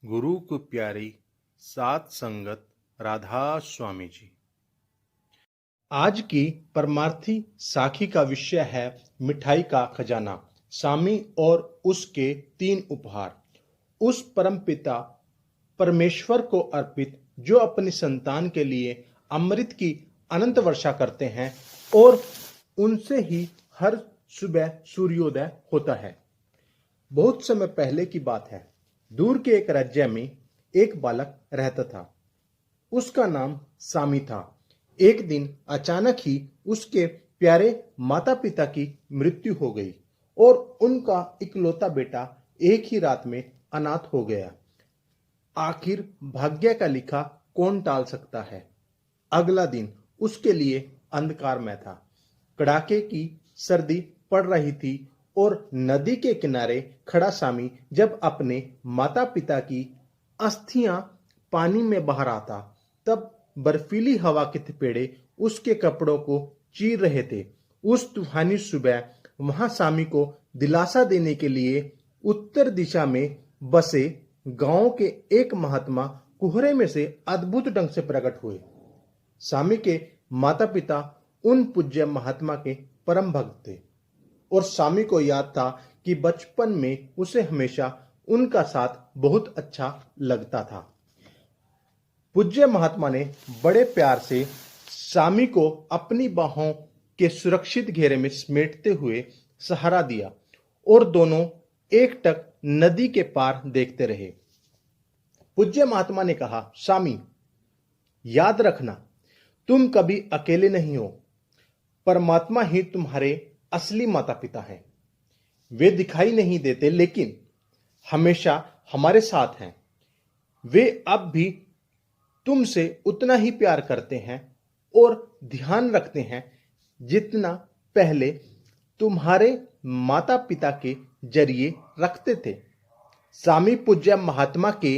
गुरु को प्यारी सात संगत राधा स्वामी जी। आज की परमार्थी साखी का विषय है मिठाई का खजाना, स्वामी और उसके तीन उपहार। उस परमपिता परमेश्वर को अर्पित जो अपनी संतान के लिए अमृत की अनंत वर्षा करते हैं और उनसे ही हर सुबह सूर्योदय होता है। बहुत समय पहले की बात है। दूर के एक राज्य में एक बालक रहता था। उसका नाम स्वामी था। एक दिन अचानक ही उसके प्यारे माता पिता की मृत्यु हो गई और उनका इकलौता बेटा एक ही रात में अनाथ हो गया। आखिर भाग्य का लिखा कौन टाल सकता है। अगला दिन उसके लिए अंधकार में था। कड़ाके की सर्दी पड़ रही थी और नदी के किनारे खड़ा स्वामी जब अपने माता पिता की अस्थियां पानी में बहा रहा था, तब बर्फीली हवा के थपेड़े उसके कपड़ों को चीर रहे थे। उस तूफानी सुबह वहां स्वामी को दिलासा देने के लिए उत्तर दिशा में बसे गांव के एक महात्मा कोहरे में से अद्भुत ढंग से प्रकट हुए। स्वामी के माता पिता उन पूज्य महात्मा के परम भक्त थे और स्वामी को याद था कि बचपन में उसे हमेशा उनका साथ बहुत अच्छा लगता था। पूज्य महात्मा ने बड़े प्यार से स्वामी को अपनी बाहों के सुरक्षित घेरे में समेटते हुए सहारा दिया और दोनों एकटक नदी के पार देखते रहे। पूज्य महात्मा ने कहा, स्वामी, याद रखना, तुम कभी अकेले नहीं हो। परमात्मा ही तुम्हारे असली माता पिता हैं। वे दिखाई नहीं देते लेकिन हमेशा हमारे साथ हैं। वे अब भी तुमसे उतना ही प्यार करते हैं और ध्यान रखते हैं जितना पहले तुम्हारे माता पिता के जरिए रखते थे। स्वामी पूज्य महात्मा के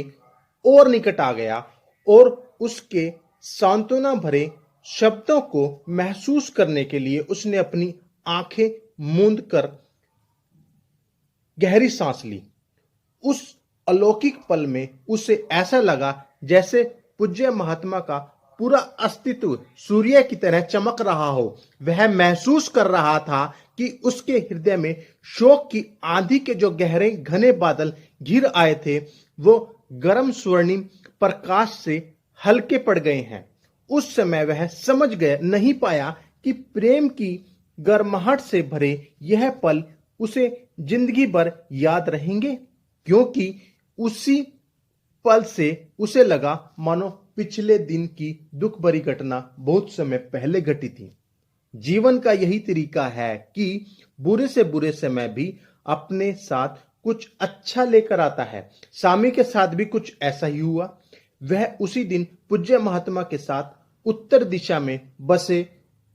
और निकट आ गया और उसके सांत्वना भरे शब्दों को महसूस करने के लिए उसने अपनी आंखें मूंद कर गहरी सांस ली। उस अलौकिक पल में उसे ऐसा लगा जैसे पूज्य महात्मा का पूरा अस्तित्व सूर्य की तरह चमक रहा हो। वह महसूस कर रहा था कि उसके हृदय में शोक की आंधी के जो गहरे घने बादल घिर आए थे वो गर्म स्वर्णिम प्रकाश से हल्के पड़ गए हैं। उस समय वह समझ गया नहीं पाया कि प्रेम की गर्माहट से भरे यह पल उसे जिंदगी भर याद रहेंगे, क्योंकि उसी पल से उसे लगा मानो पिछले दिन की दुख भरी घटना बहुत समय पहले घटी थी। जीवन का यही तरीका है कि बुरे से बुरे समय भी अपने साथ कुछ अच्छा लेकर आता है। स्वामी के साथ भी कुछ ऐसा ही हुआ। वह उसी दिन पूज्य महात्मा के साथ उत्तर दिशा में बसे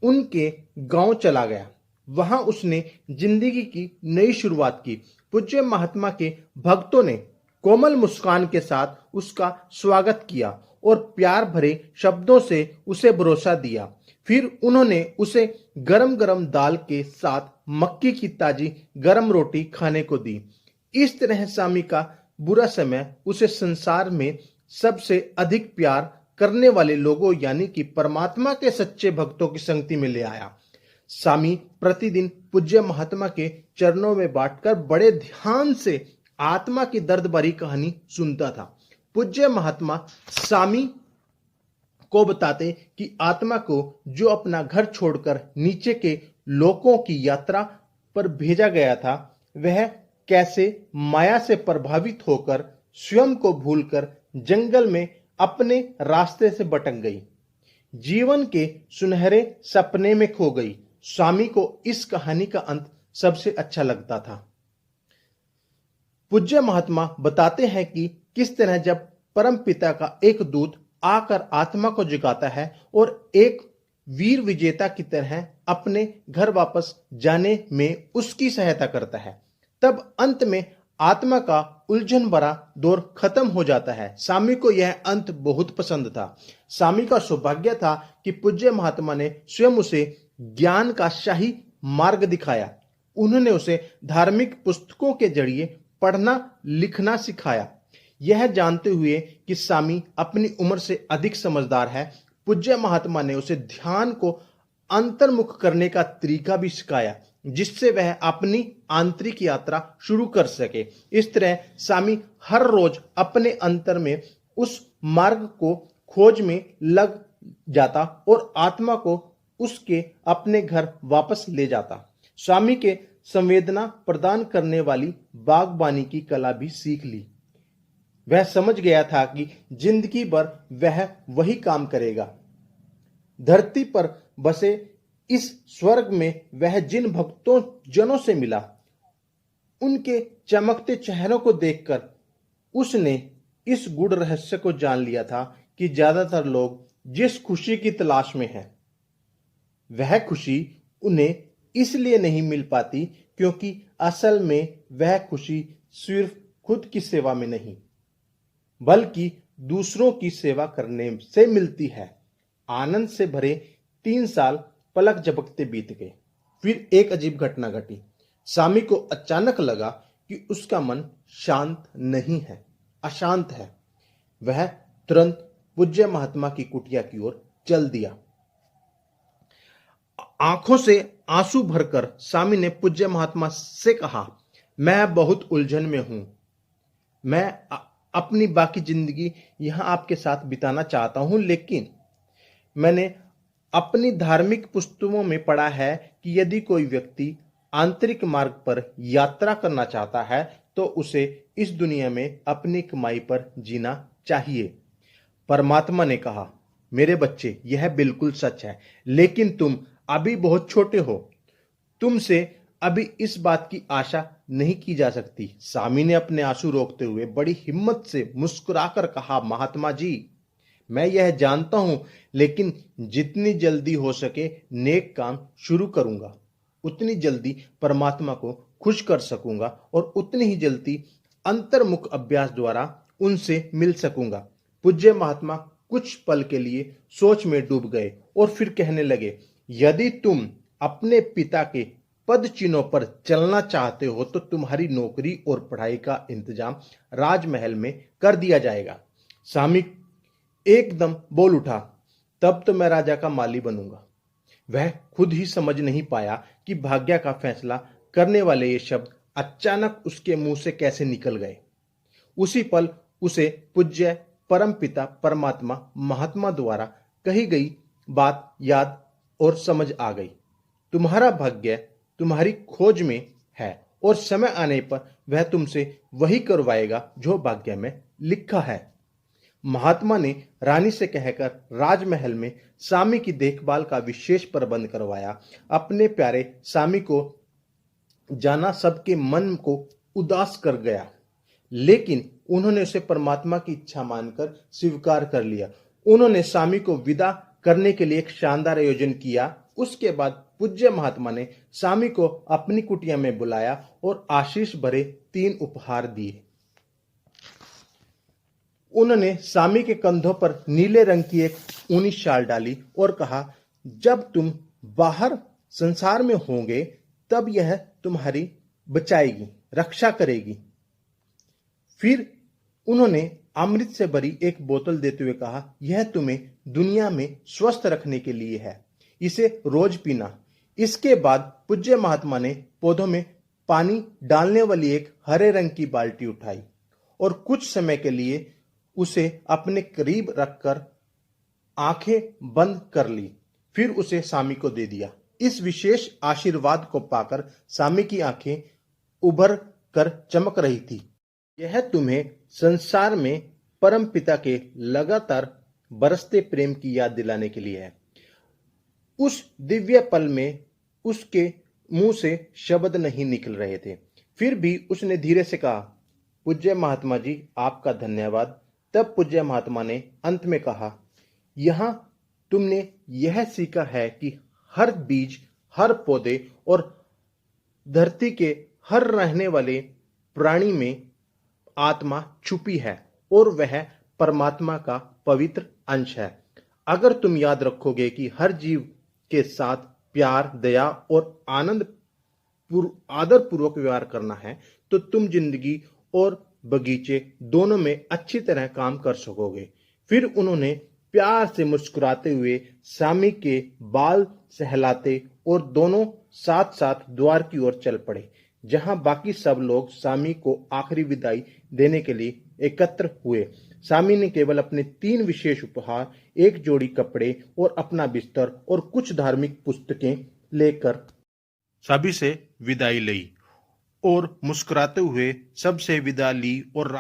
उनके गांव चला गया। वहां उसने जिंदगी की नई शुरुआत की। पूज्य महात्मा के भक्तों ने कोमल मुस्कान के साथ उसका स्वागत किया और प्यार भरे शब्दों से उसे भरोसा दिया। फिर उन्होंने उसे गरम गरम दाल के साथ मक्की की ताजी गरम रोटी खाने को दी। इस तरह स्वामी का बुरा समय उसे संसार में सबसे अधिक प्यार करने वाले लोगों यानी कि परमात्मा के सच्चे भक्तों की संगति में ले आया। स्वामी प्रतिदिन पूज्य महात्मा के चरणों में बैठकर बड़े ध्यान से आत्मा की दर्द भरी कहानी सुनता था। पूज्य महात्मा स्वामी को बताते कि आत्मा को जो अपना घर छोड़कर नीचे के लोकों की यात्रा पर भेजा गया था, वह कैसे माया से प्रभावित होकर स्वयं को भूलकर जंगल में अपने रास्ते से भटक गई, जीवन के सुनहरे सपने में खो गई। स्वामी को इस कहानी का अंत सबसे अच्छा लगता था। पूज्य महात्मा बताते हैं कि किस तरह जब परम पिता का एक दूत आकर आत्मा को जगाता है और एक वीर विजेता की तरह अपने घर वापस जाने में उसकी सहायता करता है, तब अंत में आत्मा का उलझन भरा दौर खत्म हो जाता है। स्वामी को यह अंत बहुत पसंद था। स्वामी का सौभाग्य था कि पूज्य महात्मा ने स्वयं उसे ज्ञान का शाही मार्ग दिखाया। उन्होंने उसे धार्मिक पुस्तकों के जरिए पढ़ना लिखना सिखाया। यह जानते हुए कि स्वामी अपनी उम्र से अधिक समझदार है, पूज्य महात्मा ने उसे ध्यान को अंतर्मुख करने का तरीका भी सिखाया, जिससे वह अपनी आंतरिक यात्रा शुरू कर सके। इस तरह स्वामी हर रोज अपने अंतर में उस मार्ग को खोज में लग जाता और आत्मा को उसके अपने घर वापस ले जाता। स्वामी के संवेदना प्रदान करने वाली बागबानी की कला भी सीख ली। वह समझ गया था कि जिंदगी भर वह वही काम करेगा। धरती पर बसे इस स्वर्ग में वह जिन भक्तों जनों से मिला, उनके चमकते चेहरों को देखकर उसने इस गूढ़ रहस्य को जान लिया था कि ज्यादातर लोग जिस खुशी की तलाश में हैं, वह खुशी उन्हें इसलिए नहीं मिल पाती क्योंकि असल में वह खुशी सिर्फ खुद की सेवा में नहीं, बल्कि दूसरों की सेवा करने से मिलती है। आनंद से भरे 3 साल पलक झपकते बीत गए। फिर एक अजीब घटना घटी। स्वामी को अचानक लगा कि उसका मन शांत नहीं है, अशांत है। वह तुरंत पूज्य महात्मा की कुटिया की ओर चल दिया। आंखों से आंसू भरकर स्वामी ने पूज्य महात्मा से कहा, मैं बहुत उलझन में हूं। मैं अपनी बाकी जिंदगी यहां आपके साथ बिताना चाहता हूं, लेकिन मैंने अपनी धार्मिक पुस्तकों में पढ़ा है कि यदि कोई व्यक्ति आंतरिक मार्ग पर यात्रा करना चाहता है तो उसे इस दुनिया में अपनी कमाई पर जीना चाहिए। परमात्मा ने कहा, मेरे बच्चे, यह बिल्कुल सच है, लेकिन तुम अभी बहुत छोटे हो। तुमसे अभी इस बात की आशा नहीं की जा सकती। स्वामी ने अपने आंसू रोकते हुए बड़ी हिम्मत से मुस्कुराकर कहा, महात्मा जी, मैं यह जानता हूं, लेकिन जितनी जल्दी हो सके नेक काम शुरू करूंगा, उतनी जल्दी परमात्मा को खुश कर सकूंगा और उतनी ही जल्दी अंतर्मुख अभ्यास द्वारा उनसे मिल सकूंगा। पूज्य महात्मा कुछ पल के लिए सोच में डूब गए और फिर कहने लगे, यदि तुम अपने पिता के पद चिन्हों पर चलना चाहते हो तो तुम्हारी नौकरी और पढ़ाई का इंतजाम राजमहल में कर दिया जाएगा। स्वामी एकदम बोल उठा, तब तो मैं राजा का माली बनूंगा। वह खुद ही समझ नहीं पाया कि भाग्य का फैसला करने वाले ये शब्द अचानक उसके मुंह से कैसे निकल गए। उसी पल उसे पूज्य परमपिता परमात्मा महात्मा द्वारा कही गई बात याद और समझ आ गई। तुम्हारा भाग्य तुम्हारी खोज में है और समय आने पर वह तुमसे वही करवाएगा जो भाग्य में लिखा है। महात्मा ने रानी से कहकर राजमहल में स्वामी की देखभाल का विशेष प्रबंध करवाया। अपने प्यारे स्वामी को जाना सबके मन को उदास कर गया, लेकिन उन्होंने उसे परमात्मा की इच्छा मानकर स्वीकार कर लिया। उन्होंने स्वामी को विदा करने के लिए एक शानदार आयोजन किया। उसके बाद पूज्य महात्मा ने स्वामी को अपनी कुटिया में बुलाया और आशीष भरे 3 उपहार दिए। उन्होंने स्वामी के कंधों पर नीले रंग की एक ऊनी शाल डाली और कहा, जब तुम बाहर संसार में होंगे तब यह तुम्हारी बचाएगी, रक्षा करेगी। फिर उन्होंने अमृत से भरी एक बोतल देते हुए कहा, यह तुम्हें दुनिया में स्वस्थ रखने के लिए है, इसे रोज पीना। इसके बाद पूज्य महात्मा ने पौधों में पानी डालने वाली एक हरे रंग की बाल्टी उठाई और कुछ समय के लिए उसे अपने करीब रखकर आंखें बंद कर ली। फिर उसे स्वामी को दे दिया। इस विशेष आशीर्वाद को पाकर स्वामी की आंखें उभर कर चमक रही थी। यह तुम्हें संसार में परम पिता के लगातार बरसते प्रेम की याद दिलाने के लिए है। उस दिव्य पल में उसके मुंह से शब्द नहीं निकल रहे थे, फिर भी उसने धीरे से कहा, पूज्य महात्मा जी, आपका धन्यवाद। तब पूज्य महात्मा ने अंत में कहा, यहां तुमने यह सीखा है कि हर बीज, हर पौधे और धरती के हर रहने वाले प्राणी में आत्मा छुपी है और वह परमात्मा का पवित्र अंश है। अगर तुम याद रखोगे कि हर जीव के साथ प्यार, दया और आदर पूर्वक व्यवहार करना है तो तुम जिंदगी और बगीचे दोनों में अच्छी तरह काम कर सकोगे। फिर उन्होंने प्यार से मुस्कुराते हुए सामी के बाल सहलाते और दोनों साथ साथ द्वार की ओर चल पड़े, जहां बाकी सब लोग सामी को आखिरी विदाई देने के लिए एकत्र हुए। सामी ने केवल अपने 3 विशेष उपहार, एक जोड़ी कपड़े और अपना बिस्तर और कुछ धार्मिक पुस्तकें लेकर सभी से विदाई ली और मुस्कुराते हुए सबसे विदा ली और